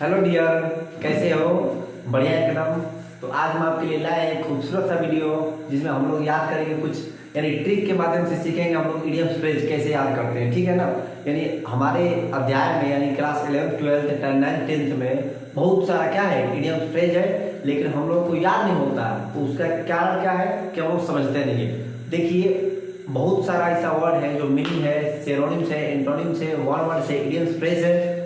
Hello dear, कैसे हो? बढ़िया एकदम। तो आज हम आपके लिए लाए एक खूबसूरत सा वीडियो जिसमें हम लोग याद करेंगे कुछ यानी ट्रिक के माध्यम से सीखेंगे हम लोग इडियम्स फ्रेज कैसे याद करते हैं। ठीक है ना? यानी हमारे अध्याय में यानी class 11th 12th 9th 10th में बहुत सारा क्या है इडियम्स फ्रेज है, लेकिन हम लोग को याद नहीं होता। तो उसका कारण क्या है कि हम लोग समझते नहीं है। देखिए, बहुत सारा ऐसा वर्ड है जो मीनिंग है, सिनोनिम्स है, एंटोनिम्स है, वन वर्ड से इडियम्स फ्रेज है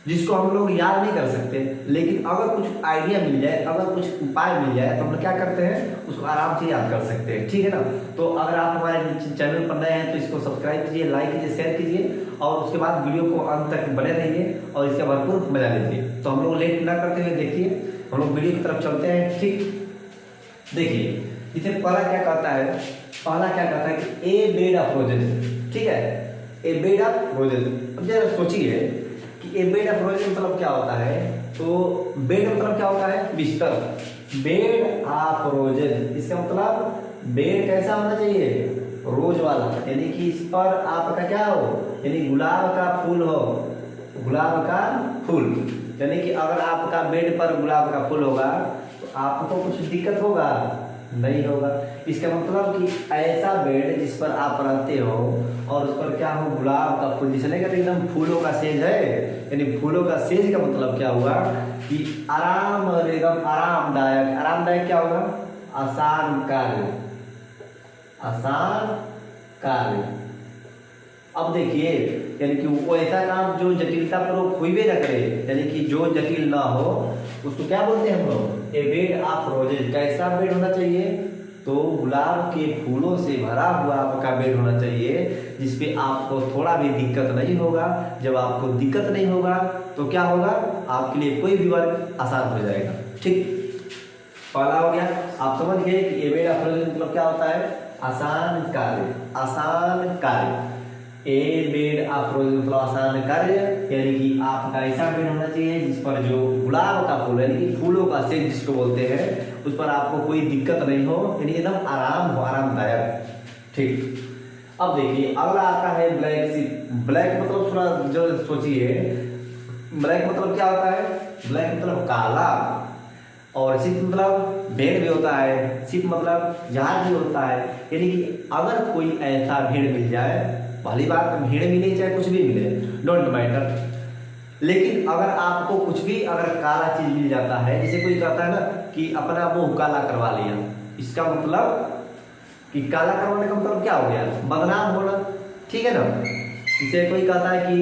जिसको हम लोग याद नहीं कर सकते। लेकिन अगर कुछ आइडिया मिल जाए, अगर कुछ उपाय मिल जाए तो हम लोग क्या करते हैं, उसको आराम से याद कर सकते हैं। ठीक है ना? तो अगर आप हमारे चैनल पर नए हैं तो इसको सब्सक्राइब कीजिए, लाइक कीजिए, शेयर कीजिए और उसके बाद वीडियो को अंत तक बने रहिए और इसका भरपूर मजा लीजिए। तो हम लोग लेट ना करते हुए देखिए, हम लोग वीडियो की तरफ चलते हैं। ठीक, देखिए इसे पहला क्या कहता है, पहला क्या कहता है कि ए बेड ऑफ रोजेस। ठीक है, ए बेड ऑफ रोजेस। अब जरा सोचिए कि ए बेड ऑफ रोजेस मतलब क्या होता है। तो बेड मतलब क्या होता है, बिस्तर। बेड ऑफ रोजेस इसका मतलब बेड कैसा होना चाहिए, रोज वाला, यानी कि इस पर आपका क्या हो, यानी गुलाब का फूल हो, गुलाब का फूल। यानी कि अगर आपका बेड पर गुलाब का फूल होगा तो आपको कुछ दिक्कत होगा, नहीं होगा। इसका मतलब कि ऐसा बेड जिस पर आप रहते हो और उस पर क्या हो, गुलाब का फूल, जिसने का एकदम फूलों का सेज है। यानी फूलों का सेज का मतलब क्या हुआ कि आराम और एकदम आरामदायक। आरामदायक क्या होगा, आसान कार्य, आसान कार्य। अब देखिए, यानी कि वो ऐसा काम जो जटिलता पूर्वक हुई भी ना करे, यानी कि जो जटिल ना हो, उसको क्या बोलते हैं हम लोग, ए बेड ऑफ रोजेज। कैसा बेड होना चाहिए, तो गुलाब के फूलों से भरा हुआ आपका बेड होना चाहिए, जिसपे आपको थोड़ा भी दिक्कत नहीं होगा। जब आपको दिक्कत नहीं होगा तो क्या होगा, आपके लिए कोई भी वर्क आसान हो जाएगा। ठीक, पहला हो गया। आप समझ गए कि ए बेड ऑफ रोजेज मतलब क्या होता है, आसान कार्य, आसान कार्य। ए बेड ऑफ रोज मतलब आसान कार्य, यानी कि आपका ऐसा बेड होना चाहिए जिस पर जो गुलाब का फूल यानी कि फूलों का सेज जिसको बोलते हैं, उस पर आपको कोई दिक्कत नहीं हो, यानी एकदम आराम हो, आरामदायक। ठीक, अब देखिए अगला आता है ब्लैक शिप। ब्लैक मतलब थोड़ा जो सोचिए, ब्लैक मतलब क्या होता है, ब्लैक मतलब काला, और शिप मतलब भेड़ भी होता है, शिप मतलब जहाज भी होता है। यानी कि अगर कोई ऐसा भेड़ मिल जाए, पहली बात भीड़ मिले चाहे कुछ भी मिले, डोंट मैटर, लेकिन अगर आपको कुछ भी अगर काला चीज मिल जाता है, जैसे कोई कहता है ना कि अपना मुंह काला करवा लिया, इसका मतलब कि काला करवाने का मतलब क्या हो गया, बदनाम होना। ठीक है ना? जैसे कोई कहता है कि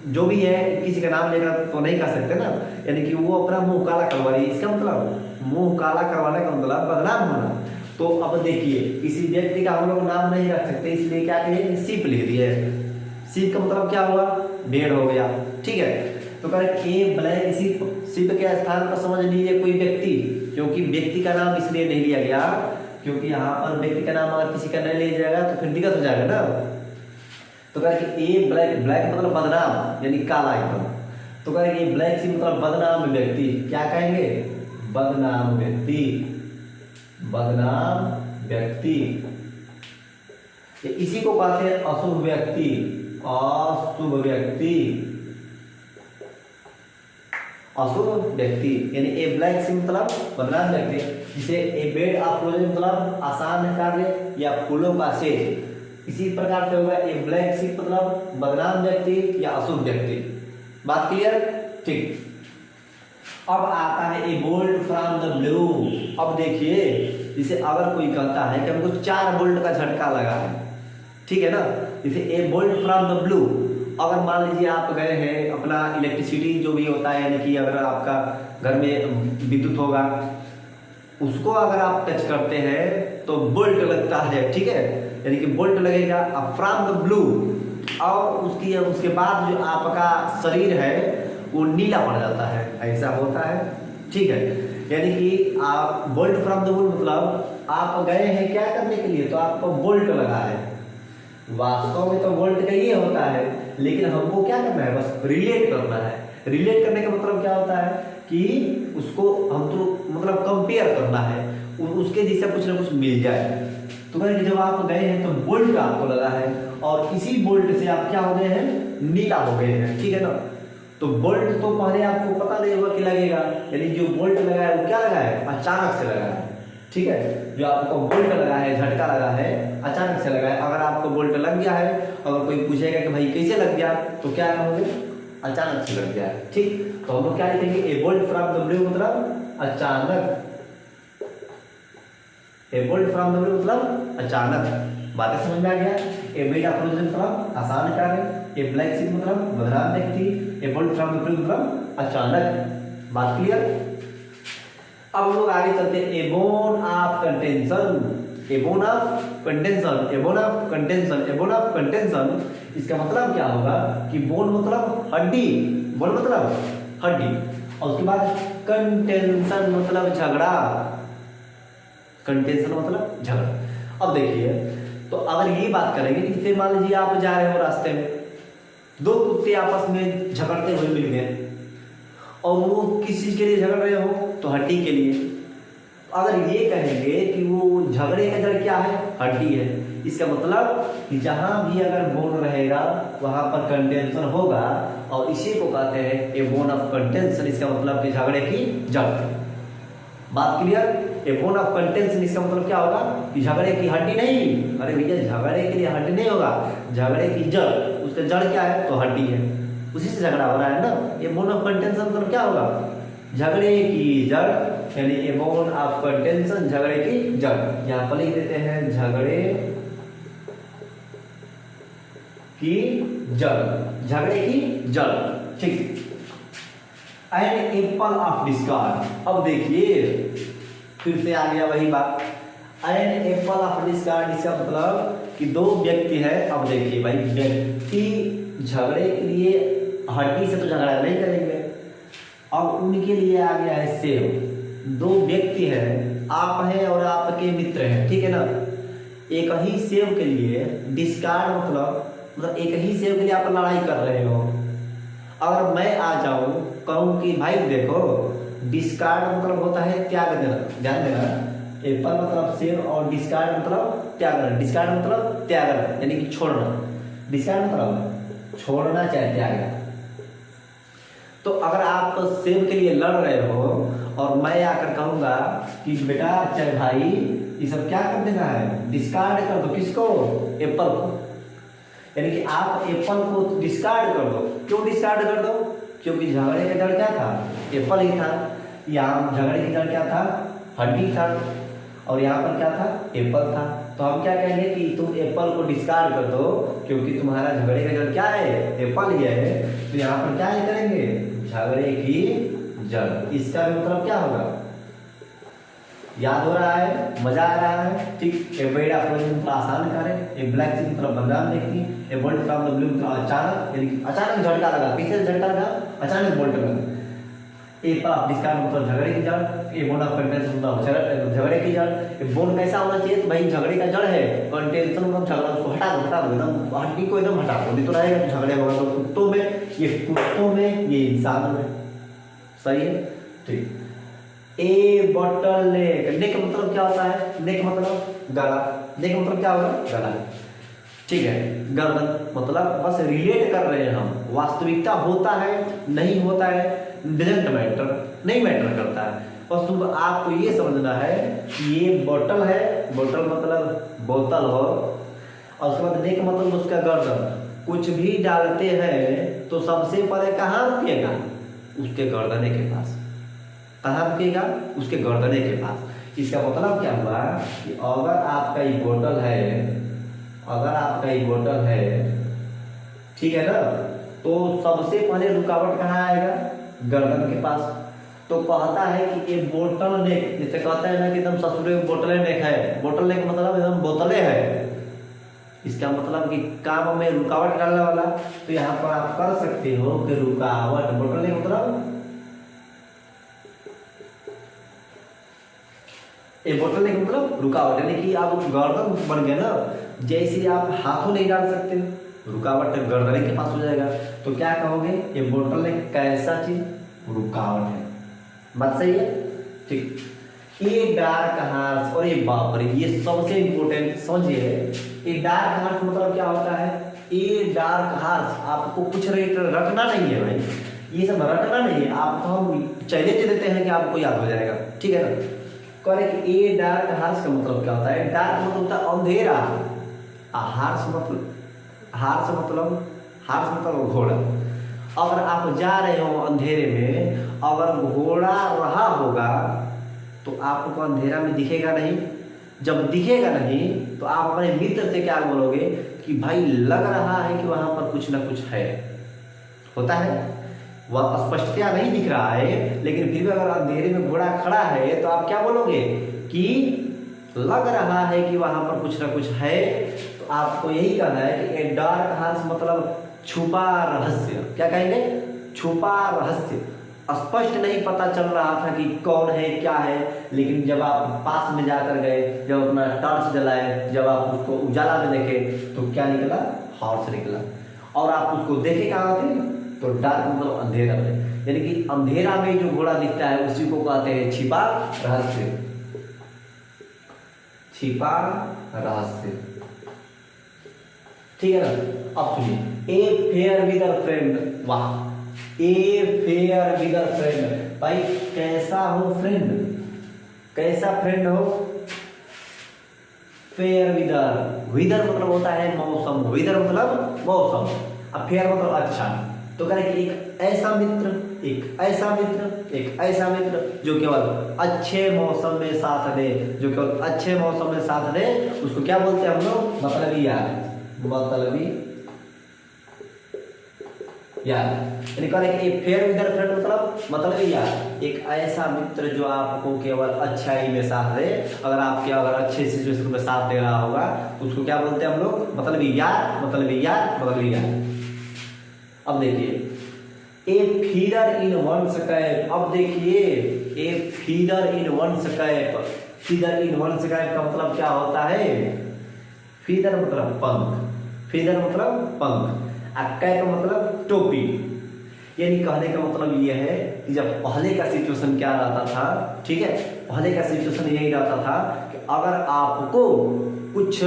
जो भी है किसी का नाम लेकर तो नहीं कर सकते ना, यानी कि वो अपना मुंह काला करवा रही है, इसका मतलब मुंह काला करवाने का मतलब बदनाम होना। तो अब देखिए, किसी व्यक्ति का हम लोग नाम नहीं रख सकते, इसलिए क्या कहें, सीप लिख दिए। सीप का मतलब क्या हुआ, भेड़ हो गया। ठीक है, तो करें ए ब्लैक सीप। सीप के स्थान पर समझ लीजिए कोई व्यक्ति, क्योंकि व्यक्ति का नाम इसलिए नहीं लिया गया क्योंकि यहाँ पर व्यक्ति का नाम अगर किसी का नहीं लिया जाएगा तो फिर दिक्कत हो जाएगा ना। तो करें कि ए ब्लैक, ब्लैक मतलब बदनाम यानी काला एकदम। तो करें कि ब्लैक सीप मतलब बदनाम व्यक्ति, क्या कहेंगे, बदनाम व्यक्ति, बदनाम व्यक्ति। इसी को कहते हैं अशुभ व्यक्ति, अशुभ व्यक्ति, अशुभ व्यक्ति। यानी ए ब्लैक सी मतलब बदनाम व्यक्ति, जिसे ए बेड ऑफ रोजेज मतलब आसान कार्य या फूलों का सेज। इसी प्रकार से होगा ए ब्लैक सी मतलब बदनाम व्यक्ति या अशुभ व्यक्ति। बात क्लियर? ठीक, अब आता है ए बोल्ट फ्रॉम द ब्लू। अब देखिए, जैसे अगर कोई कहता है कि हमको 4 बोल्ट का झटका लगा है, ठीक है ना, जैसे ए बोल्ट फ्रॉम द ब्लू। अगर मान लीजिए आप गए हैं अपना इलेक्ट्रिसिटी जो भी होता है, यानी कि अगर आपका घर में विद्युत होगा, उसको अगर आप टच करते हैं तो बोल्ट लगता है। ठीक है, यानी कि बोल्ट लगेगा। अब फ्रॉम द ब्लू, और उसके बाद जो आपका शरीर है वो नीला पड़ जाता है, ऐसा होता है। ठीक है, यानी कि आप बोल्ट फ्रॉम द ब्लू मतलब आप गए हैं क्या करने के लिए, तो आपको बोल्ट लगा है। वास्तव में तो बोल्ट का ये होता है, लेकिन हमको क्या करना है, बस रिलेट करना है। रिलेट करने का मतलब क्या होता है कि उसको हम तो मतलब कंपेयर करना है, उसके जैसा कुछ ना कुछ मिल जाए। तो कहें जब आप गए हैं तो बोल्ट आपको लगा है और इसी बोल्ट से आप क्या हो गए हैं, नीला हो गए हैं। ठीक है ना? तो बोल्ट तो पहले आपको पता नहीं होगा कि लगेगा, यानी जो बोल्ट लगा है वो क्या लगा है, अचानक से लगा है। ठीक है, जो आपको बोल्ट लगा है, झटका लगा है, अचानक से लगा है। अगर आपको बोल्ट लग गया है, अगर कोई पूछेगा कि भाई कैसे लग गया, तो क्या कहोगे, अचानक से लग गया है। ठीक, तो हम लोग क्या लिखेंगे, ए बोल्ट फ्रॉम द ब्लू मतलब अचानक, ए बोल्ट फ्रॉम द ब्लू मतलब अचानक। बातें समझ में आ गया। ए बेड अप्रोचन मतलब आसान कार्य, ए ब्लैक सीट मतलब बदरान व्यक्ति, ए बोल्ट फ्रॉम द ब्लू मतलब अचानक। बात क्लियर। अब हम लोग आगे चलते हैं, a bone of contention, a bone of contention, a bone of contention, a bone of contention. इसका मतलब क्या होगा कि बोन मतलब हड्डी, बोन मतलब हड्डी, और उसके बाद कंटेंशन मतलब झगड़ा, कंटेंशन मतलब झगड़ा। अब देखिए, तो अगर ये बात करेंगे कि जैसे मान लीजिए आप जा रहे हो रास्ते में, दो कुत्ते आपस में झगड़ते हुए मिल गए, और वो किस चीज के लिए झगड़ रहे हो, तो हड्डी के लिए। अगर ये कहेंगे कि वो झगड़े का जड़ क्या है, हड्डी है, इसका मतलब कि जहां भी अगर बोन रहेगा वहां पर कंटेंशन होगा, और इसी को कहते हैं ए बोन ऑफ कंटेंशन। इसका मतलब कि झगड़े की जड़। बात clear. A bone of contention इसका मतलब क्या होगा कि झगड़े की हड्डी नहीं, अरे भैया झगड़े के लिए हड्डी नहीं होगा, झगड़े की जड़, उसका जड़ क्या है, तो हड्डी है, उसी से झगड़ा हो रहा है ना। ये बोन ऑफ कंटेंशन मतलब क्या होगा, झगड़े की जड़, यानी ए बोन ऑफ कंटेंशन झगड़े की जड़। यहां पर लिख देते हैं झगड़े की जड़, झगड़े की जड़। ठीक। An apple of discard. अब देखिए फिर से आ गया वही बात, एन एप्पल ऑफ डिस्कार्ड। इसका मतलब कि दो व्यक्ति है। अब देखिए भाई, व्यक्ति झगड़े के लिए हड्डी से तो झगड़ा नहीं करेंगे, अब उनके लिए आ गया है सेब। दो व्यक्ति हैं, आप हैं और आपके मित्र हैं, ठीक है ना। एक ही सेब के लिए डिस्कार्ड मतलब एक ही सेब के लिए आप लड़ाई कर रहे हो। अगर मैं आ जाऊं कहूं कि भाई देखो, डिस्कार्ड मतलब होता है त्याग देना, ध्यान देना। एप्पल मतलब सेब और डिस्कार्ड मतलब त्याग देना, डिस्कार्ड मतलब त्यागना यानी कि छोड़ना, डिस्कार्ड मतलब छोड़ना चाहे त्यागना। तो अगर आप सेब के लिए लड़ रहे हो और मैं आकर कहूंगा कि बेटा चाहे भाई ये सब क्या कर देना है, डिस्कार्ड कर दो, किसको, एप्पल को, यानी कि आप एप्पल को डिस्कार्ड कर दो। क्यों डिस्कार्ड कर दो, क्योंकि झगड़े का जड़ क्या था, एप्पल ही था। यहाँ झगड़े की जड़ क्या था, हड्डी था, और यहाँ पर क्या था, एप्पल था। तो हम क्या कहेंगे कि तुम एप्पल को डिस्कार्ड कर दो, क्योंकि तुम्हारा झगड़े का जड़ क्या है, एप्पल ही है। तो यहाँ पर क्या ही करेंगे, झगड़े की जड़। इसका भी मतलब क्या होगा, याद हो रहा है, मजा आ रहा है। ठीक। ए बेड अप्रोचन आसान करें, ए ब्लैक सीट मतलब बदनाम व्यक्ति, ए बोल्ट फ्रॉम द ब्लू मतलब अचानक, यानी अचानक झटका लगा, पीछे से झटका लगा, अचानक बोल्ट लगा। ए पर डिस्कार्ड मतलब झगड़े की जड़, ए बोन ऑफ कंटेंशन मतलब झगड़े की जड़। ए बोन कैसा होना चाहिए, तो भाई झगड़े का जड़ है, कंटेंशन मतलब झगड़ा, उसको हटा दो एकदम, हड्डी को एकदम हटा दो, नहीं तो रहेगा तो झगड़े होगा। तो कुत्तों में, ये कुत्तों में, ये इंसान में, सही है। ठीक। ए बॉटल नेक, नेक मतलब क्या होता है, नेक मतलब गला, नेक मतलब क्या होगा, गला, ठीक है। गर्दन मतलब बस रिलेट कर रहे हैं हम, वास्तविकता होता है नहीं होता है डजंट मैटर, नहीं मैटर करता है। बस तुम आपको ये समझना है कि ये बोतल है, बोतल मतलब बोतल हो, और उसके बाद नेक मतलब उसका गर्दन। कुछ भी डालते हैं तो सबसे पहले कहाँ रुकेगा, उसके गर्दने के पास। कहाँ रुकेगा, उसके गर्दने के पास। इसका मतलब क्या हुआ कि अगर आपका ये बोतल है, अगर आपका ये बोतल है, ठीक है ना, तो सबसे पहले रुकावट कहाँ आएगा, गर्दन के पास। तो कहता है कि ये बोतल नेक, जैसे कहता है ना कि एकदम ससुरे बोतले नेक है, बोतल नेक मतलब एकदम बोतले है। इसका मतलब कि काम में रुकावट डालने वाला। तो यहाँ पर आप कर सकते हो कि रुकावट, बोतल नेक मतलब ये बोतल नेक मतलब रुकावट, यानी कि आप गर्दन बन गया ना, जैसे आप हाथों नहीं डाल सकते, रुकावट गर्दन के पास हो जाएगा। तो क्या कहोगे, ये बोतल नेक कैसा चीज, रुकावट है। बात सही है। ठीक। ये डार्क हार्स, और ये बाप रे, ये सबसे इंपोर्टेंट समझिए। ये डार्क हार्स मतलब क्या होता है, ये डार्क हार्स आपको कुछ रेट रखना नहीं है भाई, ये सब रटना नहीं है, आपको हम चैलेंज देते हैं कि आपको याद हो जाएगा, ठीक है ना। कह रहे कि ए डार्क हार्स का मतलब क्या होता है? डार्क मतलब होता है अंधेरा, हार्स मतलब घोड़ा। अगर आप जा रहे हो अंधेरे में, अगर घोड़ा रहा होगा तो आपको अंधेरा में दिखेगा नहीं। जब दिखेगा नहीं तो आप अपने मित्र से क्या बोलोगे कि भाई लग रहा है कि वहां पर कुछ ना कुछ है, होता है। वह स्पष्टता नहीं दिख रहा है, लेकिन फिर भी अगर अंधेरे में घोड़ा खड़ा है तो आप क्या बोलोगे कि लग रहा है कि वहां पर कुछ ना कुछ है। तो आपको यही कहना है कि ए डार्क हार्स मतलब छुपा रहस्य। क्या कहेंगे? छुपा रहस्य। स्पष्ट नहीं पता चल रहा था कि कौन है क्या है, लेकिन जब आप पास में जाकर गए, जब अपना टॉर्च जलाए, जब आप उसको उजाला में देखे तो क्या निकला? हॉर्स निकला। और आप उसको देखे कहाँ थे? तो डार्क मतलब अंधेरा में, यानी कि अंधेरा में जो घोड़ा दिखता है उसी को कहते हैं छिपा रहस्य। छिपा रहस्य, ठीक है ना। अब सुनिए, affair with a friend. वाह, affair with a friend. भाई कैसा हो फ्रेंड? कैसा फ्रेंड हो? फेयर विदर। विदर मतलब होता है मौसम, विदर मतलब मौसम, अब फेयर मतलब अच्छा। तो कह रहे कि एक ऐसा मित्र, एक ऐसा मित्र, एक ऐसा मित्र जो केवल अच्छे मौसम में साथ दे, जो केवल अच्छे मौसम में साथ दे, उसको क्या बोलते हैं हम लोग? मतलबी यार। मतलबी यार, यानी कह रहे कि फेयर विद अ फ्रेंड मतलब यार, एक ऐसा मित्र जो आपको केवल अच्छाई में साथ दे। अगर आपके अगर अच्छे सिचुएशन में साथ दे रहा होगा उसको क्या बोलते हैं हम लोग? मतलबी यार, मतलबी यार, मतलबी यार। अब देखिए, a feather in one's cap. अब देखिए, a feather in one's cap. Feather in one's cap का मतलब क्या होता है? फीडर मतलब पंख, फीडर मतलब पंख, कैप मतलब टोपी। यानी कहने का मतलब ये है कि जब पहले का सिचुएशन क्या रहता था, ठीक है, पहले का सिचुएशन यही रहता था कि अगर आपको कुछ,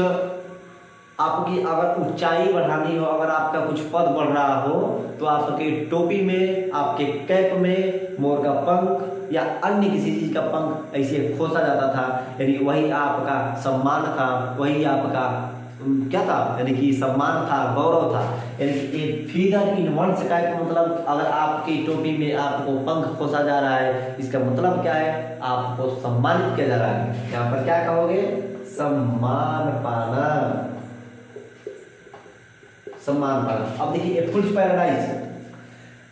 आपकी अगर ऊंचाई बढ़ानी हो, अगर आपका कुछ पद बढ़ रहा हो तो आपके टोपी में, आपके कैप में मोर का पंख या अन्य किसी चीज का पंख ऐसे खोसा जाता था। यानी वही आपका सम्मान था, वही आपका क्या था? यानी कि सम्मान था, गौरव था। यानी कि एक फीदर इन वन स्काई का मतलब अगर आपकी टोपी में आपको पंख खोसा जा रहा है, इसका मतलब क्या है? आपको सम्मानित किया जा रहा है। यहाँ पर क्या कहोगे? सम्मान पाना, सम्मान पाना। अब देखिए, फुल्स पैराडाइज।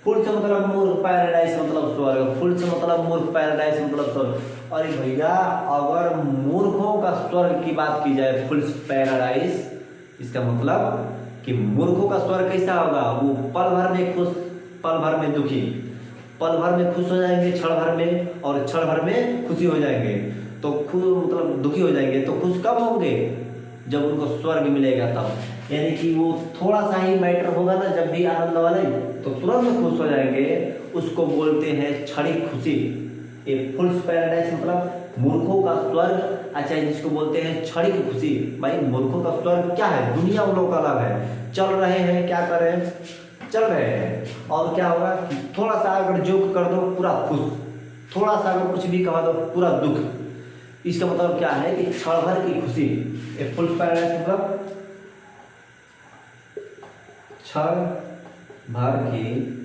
फुल से मतलब मूर्ख, पैराडाइज मतलब स्वर्ग। फुल से मतलब मूर्ख, पैराडाइज मतलब स्वर्ग। अरे भैया, अगर मूर्खों का स्वर्ग की बात की जाए, फुल्स पैराडाइज, इसका मतलब कि मूर्खों का स्वर्ग कैसा होगा? वो पल भर में खुश, पल भर में दुखी, पल भर में खुश हो जाएंगे, क्षण भर में, और क्षण भर में खुशी हो जाएंगे। तो खुद मतलब दुखी हो जाएंगे, तो खुश कब होंगे? जब उनको स्वर्ग मिलेगा तब। यानी कि वो थोड़ा सा ही मैटर होगा ना, जब भी आनंद वाले, तो तुरंत खुश हो जाएंगे। उसको बोलते हैं क्षणिक खुशी। ये फुल्स पैराडाइज मतलब मूर्खों का स्वर्ग। अच्छा, जिसको बोलते हैं क्षणिक खुशी। भाई मूर्खों का स्वर्ग क्या है? दुनिया उन लोगों का अलग है। चल रहे हैं, क्या कर रहे हैं? चल रहे हैं, और क्या होगा? थोड़ा सा अगर जोक कर दो पूरा खुश, थोड़ा सा अगर कुछ भी कहा दो पूरा दुख। इसका मतलब क्या है कि क्षण भर की खुशी। ये फुल्स पैराडाइज मतलब क्षण भर की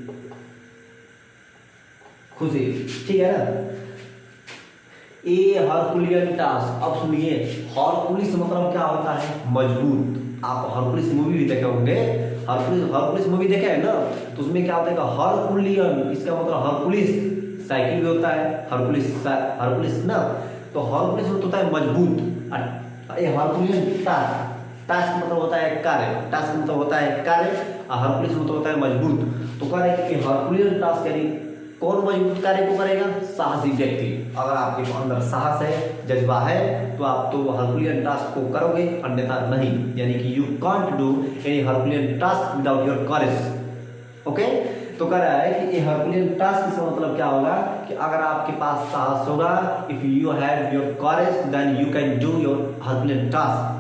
खुशी, ठीक है ना। ए हरकुलियन टास्क। अब सुनिए, हरकुलिस मतलब क्या होता है? मजबूत। आप हरकुलिस मूवी भी देखे होंगे, हरकुलिस मूवी देखे है ना, तो उसमें क्या होता है? हरकुलियन, इसका मतलब हरकुलिस साइकिल भी होता है, हरकुलिस ना, तो हरकुलिस मतलब होता है मजबूत। ये हरकुलियन टास्क, टास्क मतलब होता है कार्य, टास्क मतलब होता है कार्य, और हरकुलिस मतलब होता है मजबूत। तो कह रहे हैं कि हरकुलियन टास्क यानी कौन मजबूत कार्य को करेगा? साहसी व्यक्ति। अगर आपके अंदर साहस है, जज्बा है, तो आप तो हरकुलियन टास्क को करोगे, अन्यथा नहीं। यानी कि you can't do any Herculean task without your courage. Okay, तो कह रहा है कि ये हरकुलियन टास्क का मतलब क्या होगा कि अगर आपके पास साहस होगा, if you have your courage then you can do your Herculean task.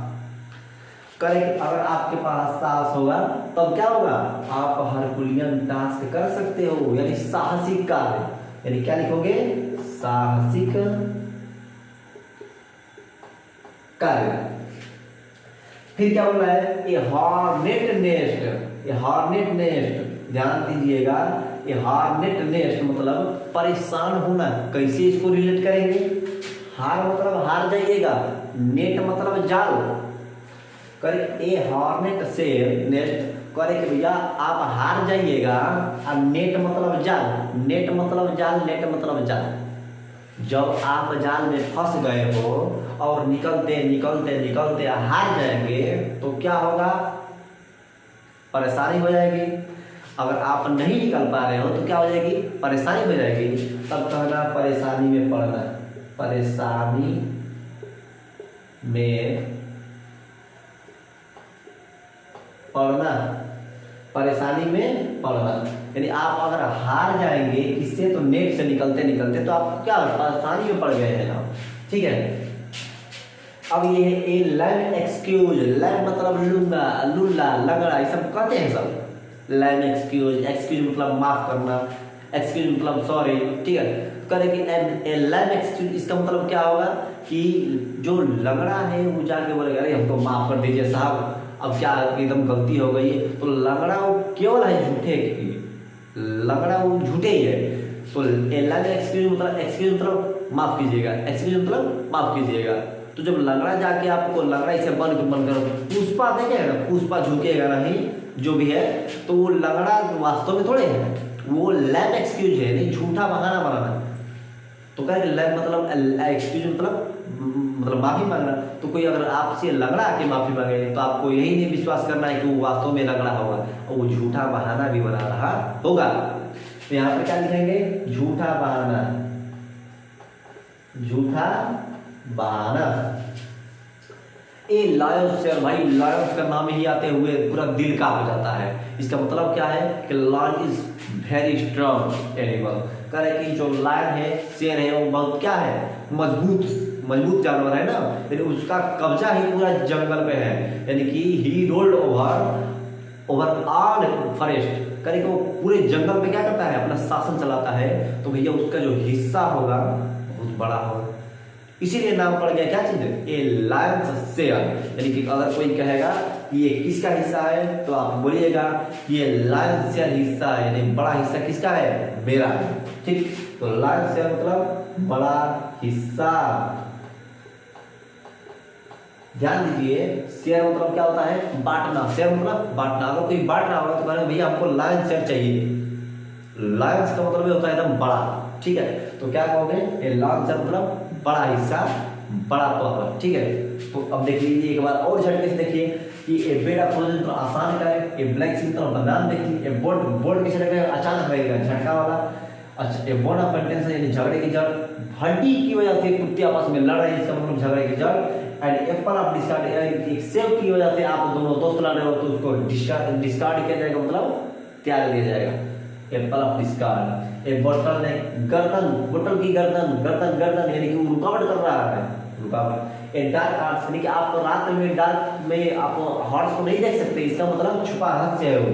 करें, अगर आपके पास साहस होगा तब क्या होगा, आप हरकुलियन टास्क कर सकते हो, यानी साहसिक कार्य, यानी क्या लिखोगे, साहसिक कार्य। फिर क्या बोल रहा है, ए हॉर्नेट नेस्ट, ए हॉर्नेट नेस्ट, ध्यान दीजिएगा, ए हॉर्नेट नेस्ट मतलब परेशान होना। कैसे इसको रिलेट करेंगे, हार मतलब हार जाइएगा, नेट मतलब जाल, करे ए हॉर्नेट से नेस्ट करे कि भैया आप हार जाइएगा, और नेट मतलब जाल, नेट मतलब जाल, नेट मतलब जाल। जब आप जाल में फंस गए हो और निकलते निकलते निकलते हार जाएंगे तो क्या होगा, परेशानी हो जाएगी। अगर आप नहीं निकल पा रहे हो तो क्या हो जाएगी, परेशानी हो जाएगी। तब कहना परेशानी में पड़ना, परेशानी में पड़ना, परेशानी में पड़ना, यानी आप अगर हार जाएंगे किससे, तो नेट से निकलते निकलते तो आप क्या परेशानी में पड़ गए हैं ना, ठीक है। अब ये है ए लैम एक्सक्यूज, लैम मतलब लूंगा, लुल्ला, लगड़ा, ये सब कहते हैं सब। लैम एक्सक्यूज, एक्सक्यूज मतलब माफ करना, एक्सक्यूज मतलब सॉरी, ठीक है। करे कि ए लैम एक्सक्यूज, इसका मतलब क्या होगा कि जो लगड़ा है वो जाके बोलेगा अरे हमको माफ कर दीजिए साहब, अब क्या एकदम गलती हो गई है। तो लगड़ा वो केवल है झूठे की, लगड़ा वो झूठे ही है। तो एक्सक्यूज मतलब माफ कीजिएगा, एक्सक्यूज मतलब माफ कीजिएगा। तो जब लगड़ा जाके आपको लगड़ा इसे बन कर पुष्पा देखेगा ना, पुष्पा झुकेगा नहीं जो भी है, तो वो लगड़ा वास्तव में थोड़े है, वो लैम एक्सक्यूज है, नहीं झूठा बहाना बनाना। तो कह रहे लैम मतलब एक्सक्यूज मतलब माफी मांगना। तो कोई अगर आपसे लगड़ा के माफी मांगे तो आपको यही नहीं विश्वास करना है कि वो वास्तव में लगड़ा होगा और वो झूठा बहाना भी बना रहा होगा। तो यहाँ पर क्या लिखेंगे, झूठा बहाना, झूठा बहाना। ए लायंस से, भाई लायंस का नाम ही आते हुए पूरा दिल कांप हो जाता है। इसका मतलब क्या है कि lion is very strong animal. करे कि जो लायन है, शेर है, वो बहुत क्या है, मजबूत जानवर है ना, यानी उसका कब्जा ही पूरा जंगल में है, यानी कि ही रोल्ड ओवर ऑल फॉरेस्ट। करे कि वो पूरे जंगल में क्या करता है, अपना शासन चलाता है। तो भैया उसका जो हिस्सा होगा बहुत बड़ा होगा, इसीलिए नाम पड़ गया क्या चीज, ए लायन शेयर। यानी कि अगर कोई कहेगा ये किसका हिस्सा है तो आप बोलिएगा ये लायन शेयर हिस्सा है, यानी बड़ा हिस्सा किसका है, मेरा है, ठीक। तो लायन शेयर मतलब बड़ा हिस्सा। ध्यान दीजिए, शेयर मतलब क्या होता है, बांटना, शेयर मतलब बांटना। अगर कोई बांट रहा होगा तो कहेंगे भैया हमको लायन शेयर चाहिए, लायंस का मतलब होता है एकदम बड़ा, ठीक है। तो क्या कहोगे, ए लायन शेयर मतलब बड़ा हिस्सा, बड़ा तौर, ठीक है। तो अब देख लीजिए एक बार और झटके से देखिए कि ए बेड अपोजिशन तो आसान का है, ए ब्लैक सिंह तो बनान देखिए, ए बोर्ड किसे लगा अचानक रहेगा झटका वाला। अच्छा, ए बोर्ड ऑफ कंटेंशन यानी झगड़े की जड़, हड्डी की वजह से कुत्ते आपस में लड़ रहे हैं, इसका मतलब झगड़े की जड़। एंड एप्पल ऑफ डिस्कार्ड, एक सेब की वजह से आप दोनों दोस्त लड़ रहे हो तो उसको डिस्कार्ड किया जाएगा, मतलब त्याग दिया जाएगा, एप्पल ऑफ डिस्कार्ड। एक बोतल ने गर्दन, बोतल की गर्दन यानी कि वो रुकावट कर रहा है, रुकावट। ए डार्क आर्ट्स यानी कि आप रात में डार्क में आप हॉर्स को नहीं देख सकते, इसका मतलब छुपा रहस्य है वो।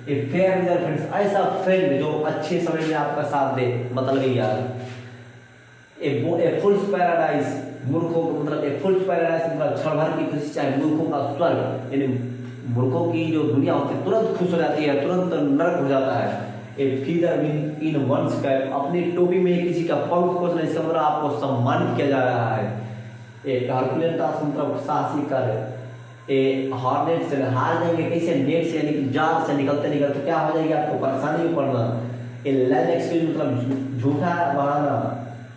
ए फेयर विद फ्रेंड्स, ऐसा फ्रेंड जो अच्छे समय में आपका साथ दे, मतलब ये यार। ए फुल्स पैराडाइज, मूर्खों को मतलब ए फुल्स पैराडाइज मतलब क्षण भर की खुशी, चाहे मूर्खों का स्वर्ग, यानी मूर्खों की जो दुनिया होती है तुरंत खुश हो जाती है, तुरंत नरक हो जाता है। ए फीदर इन वंस कैप, अपनी टोपी में किसी का पंख खोजना, इसका मतलब आपको सम्मानित किया जा रहा है। ए हरकुलियन टास्क मतलब साहसी कार्य। ए हॉर्नेट से हार जाएंगे कैसे, नेट से यानी कि जाल से निकलते निकलते क्या हो जाएगी, आपको परेशानी में पड़ना। ए लैन एक्सक्यूज मतलब झूठा बहाना,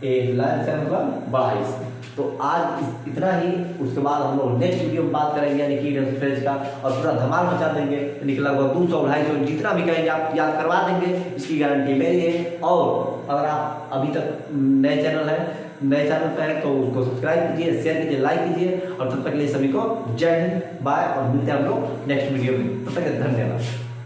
ए लैन से मतलब बड़ा हिस्सा। तो आज इतना ही, उसके बाद हम लोग नेक्स्ट वीडियो में बात करेंगे यानी की फ्रेंच का, और पूरा धमाल मचा देंगे, यानी लगभग 200-250 जितना भी कहेंगे आप याद करवा देंगे, इसकी गारंटी मेरी है। और अगर आप अभी तक नए चैनल पर हैं तो उसको सब्सक्राइब कीजिए, शेयर कीजिए, लाइक कीजिए। और तब तक के लिए सभी को जय हिंद, बाय, और मिलते हैं हम लोग नेक्स्ट वीडियो में। तब तक धन्यवाद।